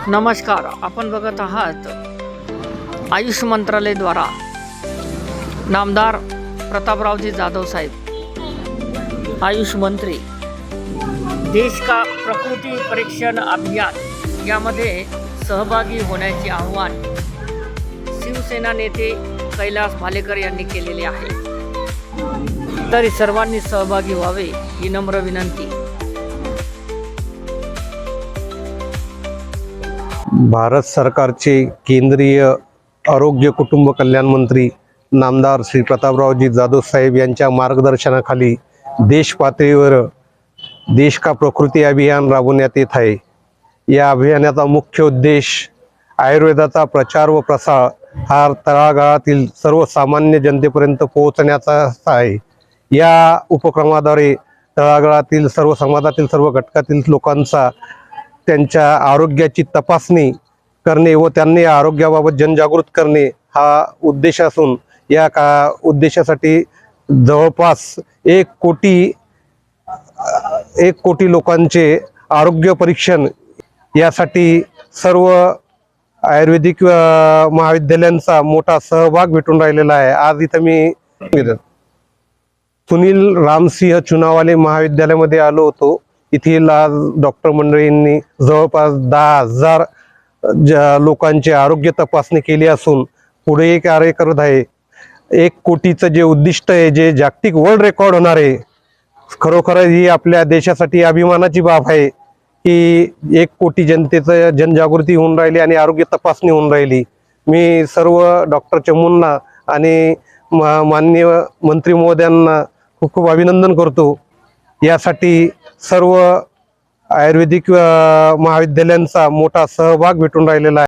नमस्कार, आपण बघत आहात आयुष मंत्रालय द्वारा नामदार प्रतापरावजी जाधव साहेब आयुष मंत्री देश का प्रकृती परीक्षण अभियान यामध्ये सहभागी होण्याचे आव्हान शिवसेना नेते कैलास भालेकर यांनी केलेले आहे। तरी सर्वांनी सहभागी व्हावे ही नम्र विनंती। भारत सरकारचे केंद्रीय आरोग्य कुटुंब कल्याण मंत्री नामदार श्री प्रतापरावजी जाधव साहेब यांच्या मार्गदर्शनाखाली देश पातळीवर देश का प्रकृती अभियान राबवण्यात येत आहे। या अभियानाचा मुख्य उद्देश आयुर्वेदाचा प्रचार व प्रसार हा तळागाळातील सर्वसामान्य जनतेपर्यंत पोहोचण्याचा आहे। या उपक्रमाद्वारे तळागाळातील सर्व समाजातील सर्व घटकातील लोकांचा त्यांच्या आरोग्याची तपासणी करणे व त्यांनी आरोग्याबाबत जनजागृत करणे हा उद्देश असून या उद्देशासाठी जवळपास 1 कोटी लोकांचे आरोग्य परीक्षण यासाठी सर्व आयुर्वेदिक महाविद्यालयांचा मोठा सहभाग भेटून राहिलेला आहे। आज इथं मी सुनील रामसिंह चुनावाले महाविद्यालयामध्ये आलो होतो। येथील डॉक्टर मंडळींनी जवळपास 10,000 लोकांची आरोग्य तपासणी केली असून पुढे कार्य करत आहे। 1 कोटीचं जे उद्दिष्ट आहे, जे जागतिक वर्ल्ड रेकॉर्ड होणार आहे, खरोखर ही आपल्या देशासाठी अभिमानाची बाब आहे की 1 कोटी जनतेचं जनजागृती होऊन राहिली आणि आरोग्य तपासणी होऊन राहिली। मी सर्व डॉक्टर चमूंना आणि माननीय मंत्री महोदयांना खूप खूप अभिनंदन करतो। यासाठी सर्व आयुर्वेदिक महाविद्यालयांचा मोठा सहभाग भेटून राहिलेला आहे।